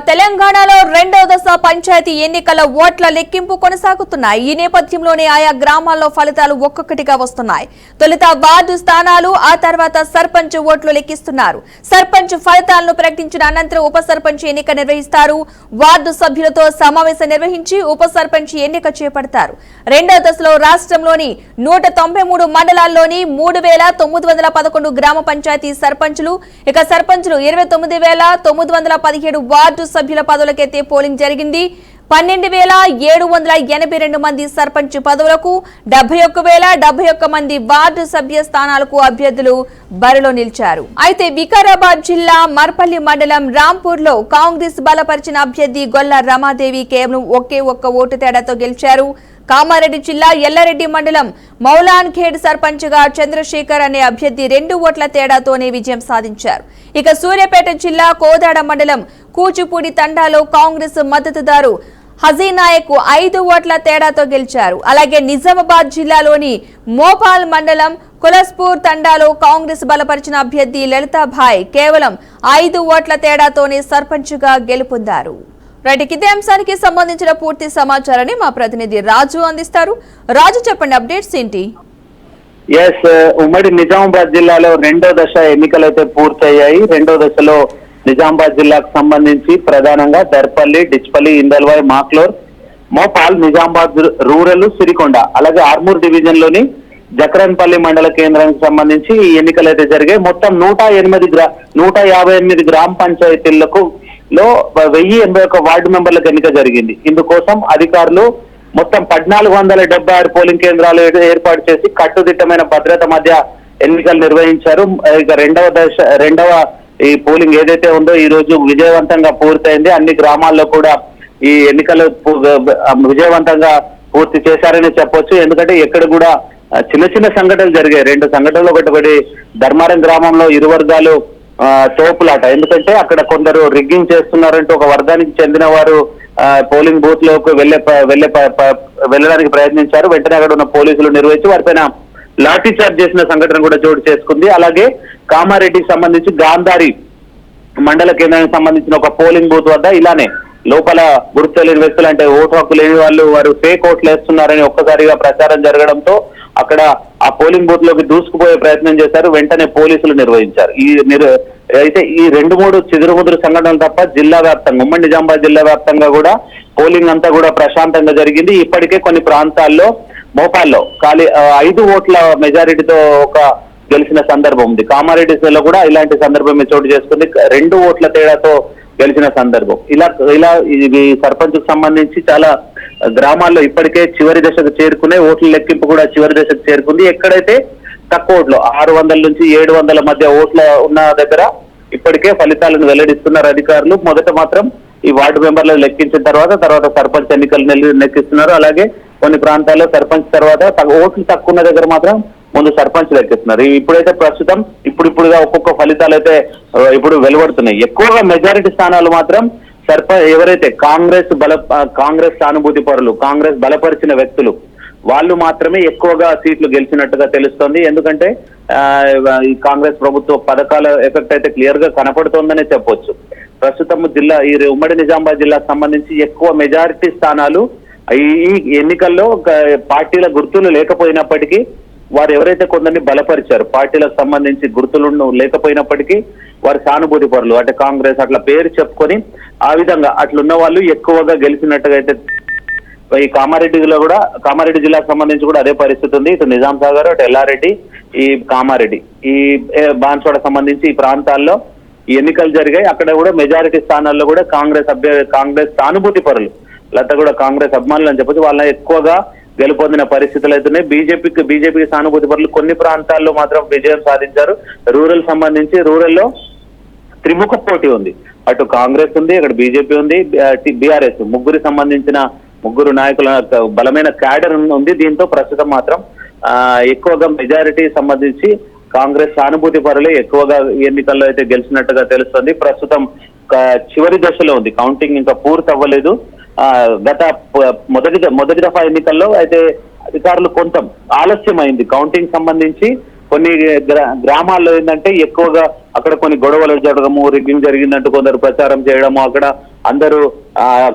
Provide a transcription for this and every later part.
తెలంగాణలో రెండో దశ పంచాయతీ ఎన్నికల ఓట్ల లెక్కింపు కొనసాగుతున్నాయి. ఈ నేపథ్యంలోనే ఆయా గ్రామాల్లో ఫలితాలు ఒక్కొక్కటిగా వస్తున్నాయి. తొలుత వార్డు స్థానాలు, ఆ తర్వాత సర్పంచ్ ఓట్లు లెక్కిస్తున్నారు. సర్పంచ్ ఫలితాలను ప్రకటించిన అనంతరం ఉప సర్పంచ్ ఎన్నిక నిర్వహిస్తారు. వార్డు సభ్యులతో సమావేశం నిర్వహించి ఉప సర్పంచ్ ఎన్నిక చేపడతారు. రెండో దశలో రాష్ట్రంలోని 193 మండలాల్లోని 3,911 గ్రామ పంచాయతీ సర్పంచులు, ఇక సర్పంచులు 29,917 వార్డు సభ్యుల పదవులకైతే పోలింగ్ జరిగింది. 12,782 మంది సర్పంచ్ పదవులకు, 71,071 మంది వార్డు సభ్య స్థానాలకు అభ్యర్థులు బరిలో నిలిచారు. అయితే వికారాబాద్ జిల్లా మర్పల్లి మండలం రాంపూర్ లో కాంగ్రెస్ బలపరిచిన అభ్యర్థి గొల్ల రమాదేవి కేవలం ఒకే ఒక్క ఓటు తేడాతో గెలిచారు. కామారెడ్డి జిల్లా ఎల్లారెడ్డి మండలం మౌలాన్ ఖేడ్ సర్పంచ్ గా చంద్రశేఖర్ అనే అభ్యర్థి 2 ఓట్ల తేడాతోనే విజయం సాధించారు. ఇక సూర్యాపేట జిల్లా కోదాడ మండలం కూచిపూడి తండాలో కాంగ్రెస్ మద్దతుదారు హజీనాయక్ 5 ఓట్ల తేడాతో గెలిచారు. అలాగే నిజామాబాద్ జిల్లాలోని మోపాల్ మండలం కులస్పూర్ తండాలో కాంగ్రెస్ బలపరిచిన అభ్యర్థి లలితాభాయ్ కేవలం 5 ఓట్ల తేడాతోనే సర్పంచ్ గా గెలుపొందారు. రైట్, ఇదే అంశానికి సంబంధించిన పూర్తి సమాచారాన్ని మా ప్రతినిధి రాజు అందిస్తారు. రాజు, చెప్పండి, అప్డేట్స్ ఏంటి? ఉమ్మడి నిజామాబాద్ జిల్లాలో రెండో దశ ఎన్నికలైతే పూర్తయ్యాయి. రెండో దశలో నిజామాబాద్ జిల్లాకు సంబంధించి ప్రధానంగా దర్పల్లి, డిచ్పల్లి, ఇందల్వాయ్, మాక్లూర్, మోపాల్, నిజామాబాద్ రూరల్, సిరికొండ, అలాగే ఆర్మూర్ డివిజన్ లోని జక్రన్పల్లి మండల కేంద్రానికి సంబంధించి ఈ ఎన్నికలు అయితే జరిగాయి. మొత్తం 158 గ్రామ పంచాయతీలకు 1081 వార్డు మెంబర్లకు ఎన్నిక జరిగింది. ఇందుకోసం అధికారులు మొత్తం 1476 పోలింగ్ కేంద్రాలు ఏర్పాటు చేసి కట్టుదిట్టమైన భద్రత మధ్య ఎన్నికలు నిర్వహించారు. ఇక రెండవ ఈ పోలింగ్ ఏదైతే ఉందో ఈ రోజు విజయవంతంగా పూర్తయింది. అన్ని గ్రామాల్లో కూడా ఈ ఎన్నికలు విజయవంతంగా పూర్తి చేశారని చెప్పొచ్చు. ఎందుకంటే ఎక్కడ కూడా చిన్న చిన్న సంఘటనలు జరిగాయి. 2 సంఘటనలు, ఒకటి ధర్మారం గ్రామంలో ఇరు వర్గాలు తోపులాట. ఎందుకంటే అక్కడ కొందరు రిగ్గింగ్ చేస్తున్నారంటూ ఒక వర్గానికి చెందిన వారు పోలింగ్ బూత్ లోకి వెళ్ళడానికి ప్రయత్నించారు. వెంటనే అక్కడ ఉన్న పోలీసులు నిర్వహించి వారిపైన లాఠీ చార్జ్ చేసిన సంఘటన కూడా చోటు చేసుకుంది. అలాగే కామారెడ్డికి సంబంధించి గాంధారి మండల కేంద్రానికి సంబంధించిన ఒక పోలింగ్ బూత్ వద్ద ఇలానే లోపల గుర్తు తెలియని వ్యక్తులు, అంటే ఓటు హక్కు లేని వారు ఫేక్ ఓట్లు వేస్తున్నారని ఒక్కసారిగా ప్రచారం జరగడంతో అక్కడ ఆ పోలింగ్ బూత్ లోకి దూసుకుపోయే ప్రయత్నం చేశారు. వెంటనే పోలీసులు నిర్వహించారు. అయితే ఈ 2-3 చిదురుముదురు సంఘటనలు తప్ప జిల్లా వ్యాప్తంగా, ఉమ్మడి నిజామాబాద్ జిల్లా వ్యాప్తంగా కూడా పోలింగ్ అంతా కూడా ప్రశాంతంగా జరిగింది. ఇప్పటికే కొన్ని ప్రాంతాల్లో మోపాల్లో 5 ఓట్ల మెజారిటీతో గెలిచిన సందర్భం ఉంది. కామారెడ్డిలో కూడా ఇలాంటి సందర్భం చోటు చేసుకుంది. 2 ఓట్ల తేడాతో గెలిచిన సందర్భం. ఇలా ఇది సర్పంచ్ కు సంబంధించి చాలా గ్రామాల్లో ఇప్పటికే చివరి దశకు చేరుకునే ఓట్ల లెక్కింపు కూడా చివరి దశకు చేరుకుంది. ఎక్కడైతే తక్కువ ఓట్లు 600 నుంచి 700 మధ్య ఓట్ల ఉన్న దగ్గర ఇప్పటికే ఫలితాలను వెల్లడిస్తున్నారు అధికారులు. మొదట మాత్రం ఈ వార్డు మెంబర్లను లెక్కించిన తర్వాత సర్పంచ్ ఎన్నికలు లెక్కిస్తున్నారు. అలాగే కొన్ని ప్రాంతాల్లో సర్పంచ్ తర్వాత ఓట్లు తక్కువ ఉన్న దగ్గర మాత్రం ముందు సర్పంచ్ లెక్కిస్తున్నారు. ఇప్పుడైతే ప్రస్తుతం ఇప్పుడుగా ఒక్కొక్క ఫలితాలు అయితే ఇప్పుడు వెలువడుతున్నాయి. ఎక్కువగా మెజారిటీ స్థానాలు మాత్రం ఎవరైతే కాంగ్రెస్ సానుభూతి పరులు, కాంగ్రెస్ బలపరిచిన వ్యక్తులు వాళ్ళు మాత్రమే ఎక్కువగా సీట్లు గెలిచినట్టుగా తెలుస్తోంది. ఎందుకంటే ఈ కాంగ్రెస్ ప్రభుత్వ పథకాల ఎఫెక్ట్ అయితే క్లియర్ గా కనపడుతోందనే చెప్పొచ్చు. ప్రస్తుతం ఈ ఉమ్మడి నిజామాబాద్ జిల్లాకు సంబంధించి ఎక్కువ మెజారిటీ స్థానాలు ఈ ఎన్నికల్లో పార్టీల గుర్తులు లేకపోయినప్పటికీ వారు ఎవరైతే కొందరిని బలపరిచారు, పార్టీలకు సంబంధించి గుర్తులు లేకపోయినప్పటికీ వారి సానుభూతి పరులు, అంటే కాంగ్రెస్ అట్లా పేరు చెప్పుకొని ఆ విధంగా అట్లున్న వాళ్ళు ఎక్కువగా గెలిచినట్టుగా అయితే ఈ కామారెడ్డి జిల్లాకు సంబంధించి కూడా అదే పరిస్థితి ఉంది. ఇటు నిజాం సాగర్, అటు ఎల్లారెడ్డి, ఈ కామారెడ్డి, ఈ బాన్స్వాడ సంబంధించి ఈ ప్రాంతాల్లో ఈ ఎన్నికలు జరిగాయి. అక్కడ కూడా మెజారిటీ స్థానాల్లో కూడా కాంగ్రెస్ సానుభూతి పరులు, లేకపోతే కూడా కాంగ్రెస్ అభిమానులు అని చెప్పొచ్చు, వాళ్ళ ఎక్కువగా గెలుపొందిన పరిస్థితులు అవుతున్నాయి. బీజేపీకి సానుభూతి పరులు కొన్ని ప్రాంతాల్లో మాత్రం విజయం సాధించారు. రూరల్లో త్రిముఖ పోటీ ఉంది. అటు కాంగ్రెస్ ఉంది, అక్కడ బీజేపీ ఉంది, బీఆర్ఎస్, ముగ్గురు నాయకుల బలమైన క్యాడర్ ఉంది. దీంతో ప్రస్తుతం మాత్రం ఎక్కువగా మెజారిటీ సంబంధించి కాంగ్రెస్ సానుభూతి పరులే ఎక్కువగా ఎన్నికల్లో అయితే గెలిచినట్టుగా తెలుస్తుంది. ప్రస్తుతం చివరి దశలో ఉంది, కౌంటింగ్ ఇంకా పూర్తి అవ్వలేదు. గత మొదటి దఫా ఎన్నికల్లో అయితే అధికారులు కొంత ఆలస్యమైంది కౌంటింగ్ సంబంధించి. కొన్ని గ్రామాల్లో ఏంటంటే ఎక్కువగా అక్కడ కొన్ని గొడవలు జరగడము, రిగ్గింగ్ జరిగిందంటూ కొందరు ప్రచారం చేయడము, అక్కడ అందరూ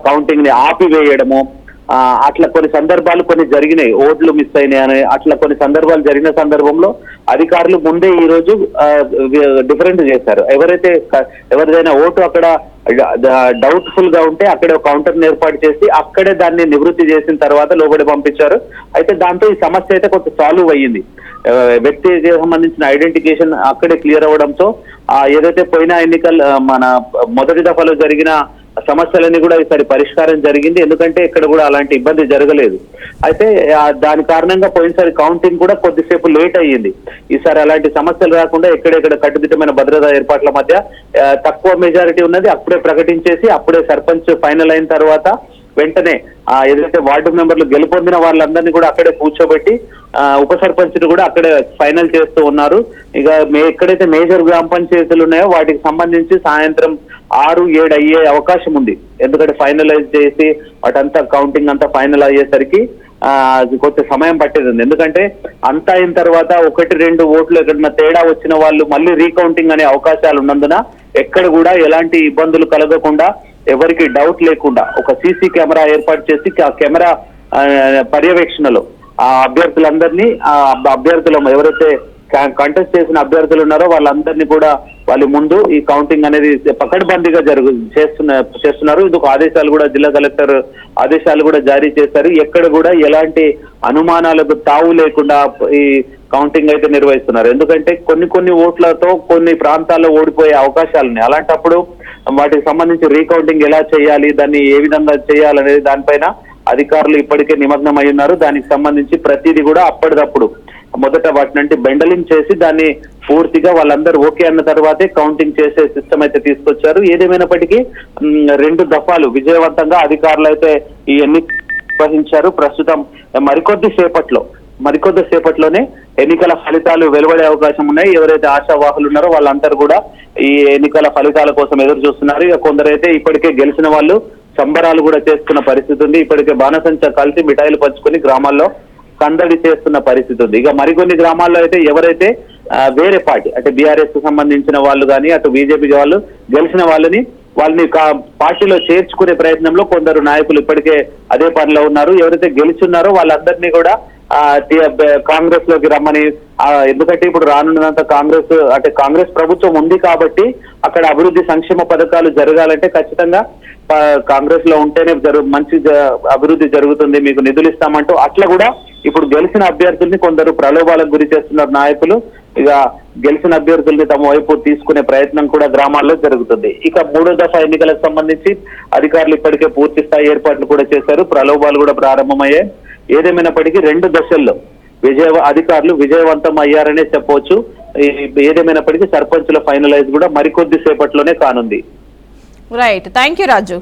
కౌంటింగ్ ని ఆపివేయడము, అట్లా కొన్ని సందర్భాలు కొన్ని జరిగినాయి, ఓట్లు మిస్ అయినాయి అని అట్లా కొన్ని సందర్భాలు జరిగిన సందర్భంలో అధికారులు ముందే ఈ రోజు డిఫరెంట్ చేశారు. ఎవరిదైనా ఓటు అక్కడ డౌట్ఫుల్ గా ఉంటే అక్కడే ఒక కౌంటర్ ఏర్పాటు చేసి అక్కడే దాన్ని నివృత్తి చేసిన తర్వాత లోబడి పంపించారు. అయితే దాంతో ఈ సమస్య అయితే కొంత సాల్వ్ అయ్యింది. వ్యక్తికి సంబంధించిన ఐడెంటిఫికేషన్ అక్కడే క్లియర్ అవ్వడంతో ఏదైతే పోయిన ఎన్నికలు మన మొదటి దఫాలో జరిగిన సమస్యలన్నీ కూడా ఈసారి పరిష్కారం జరిగింది. ఎందుకంటే ఇక్కడ కూడా అలాంటి ఇబ్బంది జరగలేదు. అయితే దాని కారణంగా పోయినసారి కౌంటింగ్ కూడా కొద్దిసేపు లేట్ అయ్యింది. ఈసారి అలాంటి సమస్యలు రాకుండా ఎక్కడెక్కడ కట్టుదిట్టమైన భద్రతా ఏర్పాట్ల మధ్య తక్కువ మెజారిటీ ఉన్నది అప్పుడే ప్రకటించేసి అప్పుడే సర్పంచ్ ఫైనల్ అయిన తర్వాత వెంటనే ఏదైతే వార్డు మెంబర్లు గెలుపొందిన వాళ్ళందరినీ కూడా అక్కడే కూర్చోబెట్టి ఉప సర్పంచ్ కూడా అక్కడే ఫైనల్ చేస్తూ ఉన్నారు. ఇక ఎక్కడైతే మేజర్ గ్రామ పంచాయతీలు ఉన్నాయో వాటికి సంబంధించి సాయంత్రం 6-7 అయ్యే అవకాశం ఉంది. ఎందుకంటే ఫైనలైజ్ చేసి వాటంతా కౌంటింగ్ అంతా ఫైనల్ అయ్యేసరికి కొంత సమయం పట్టేది. ఎందుకంటే అంతా అయిన తర్వాత 1-2 ఓట్లు ఎక్కడన్నా తేడా వచ్చిన వాళ్ళు మళ్ళీ రీకౌంటింగ్ అనే అవకాశాలు ఉన్నందున ఎక్కడ కూడా ఎలాంటి ఇబ్బందులు కలగకుండా ఎవరికి డౌట్ లేకుండా ఒక సీసీ కెమెరా ఏర్పాటు చేసి ఆ కెమెరా పర్యవేక్షణలో ఆ అభ్యర్థులందరినీ అభ్యర్థులు ఎవరైతే కంటెస్ట్ చేసిన అభ్యర్థులు ఉన్నారో వాళ్ళందరినీ కూడా వాళ్ళ ముందు ఈ కౌంటింగ్ అనేది పకడ్బందీగా చేస్తున్నారు. ఇందుకు ఆదేశాలు కూడా జిల్లా కలెక్టర్ ఆదేశాలు కూడా జారీ చేశారు. ఎక్కడ కూడా ఎలాంటి అనుమానాలకు తావు లేకుండా ఈ కౌంటింగ్ అయితే నిర్వహిస్తున్నారు. ఎందుకంటే కొన్ని ఓట్లతో కొన్ని ప్రాంతాల్లో ఓడిపోయే అవకాశాలు ఉన్నాయి. అలాంటప్పుడు వాటికి సంబంధించి రీకౌంటింగ్ ఎలా చేయాలి, దాన్ని ఏ విధంగా చేయాలనేది దానిపైన అధికారులు ఇప్పటికే నిమగ్నం అయి ఉన్నారు. దానికి సంబంధించి ప్రతిదీ కూడా అప్పటికప్పుడు మొదట వాటినంటే బెండలింగ్ చేసి దాన్ని పూర్తిగా వాళ్ళందరూ ఓకే అన్న తర్వాతే కౌంటింగ్ చేసే సిస్టమ్ అయితే తీసుకొచ్చారు. ఏదేమైనప్పటికీ 2 దఫాలు విజయవంతంగా అధికారులు అయితే ఈ ఎన్నిక నిర్వహించారు. ప్రస్తుతం మరికొద్ది సేపట్లోనే ఎన్నికల ఫలితాలు వెలువడే అవకాశం ఉన్నాయి. ఎవరైతే ఆశావాహులు ఉన్నారో వాళ్ళందరూ కూడా ఈ ఎన్నికల ఫలితాల కోసం ఎదురు చూస్తున్నారు. ఇక కొందరైతే ఇప్పటికే గెలిచిన వాళ్ళు సంబరాలు కూడా చేస్తున్న పరిస్థితి ఉంది. ఇప్పటికే బాణసంచా కలిసి మిఠాయిలు పంచుకొని గ్రామాల్లో సందడి చేస్తున్న పరిస్థితి ఉంది. ఇక మరికొన్ని గ్రామాల్లో అయితే ఎవరైతే వేరే పార్టీ అంటే బీఆర్ఎస్ కు సంబంధించిన వాళ్ళు కానీ అటు బీజేపీ వాళ్ళు గెలిచిన వాళ్ళని పార్టీలో చేర్చుకునే ప్రయత్నంలో కొందరు నాయకులు ఇప్పటికే అదే పనిలో ఉన్నారు. ఎవరైతే గెలిచున్నారో వాళ్ళందరినీ కూడా కాంగ్రెస్ లోకి రమ్మని, ఎందుకంటే ఇప్పుడు రానున్నదంతా కాంగ్రెస్ ప్రభుత్వం ఉంది కాబట్టి అక్కడ అభివృద్ధి సంక్షేమ పథకాలు జరగాలంటే ఖచ్చితంగా కాంగ్రెస్ లో ఉంటేనే మంచి అభివృద్ధి జరుగుతుంది, మీకు నిధులు ఇస్తామంటూ అట్లా కూడా ఇప్పుడు గెలిచిన అభ్యర్థుల్ని కొందరు ప్రలోభాలకు గురి చేస్తున్నారు నాయకులు. ఇక గెలిచిన అభ్యర్థుల్ని తమ వైపు తీసుకునే ప్రయత్నం కూడా గ్రామాల్లో జరుగుతుంది. ఇక 3వ దఫా ఎన్నికలకు సంబంధించి అధికారులు ఇప్పటికే పూర్తి స్థాయి ఏర్పాట్లు కూడా చేశారు. ప్రలోభాలు కూడా ప్రారంభమయ్యాయి. ఏదేమైనప్పటికీ 2 దశల్లో అధికారులు విజయవంతం అయ్యారనే చెప్పవచ్చు. ఏదేమైనప్పటికీ సర్పంచుల ఫైనలైజ్ కూడా మరికొద్ది సేపట్లోనే కానుంది. Right, thank you Raju.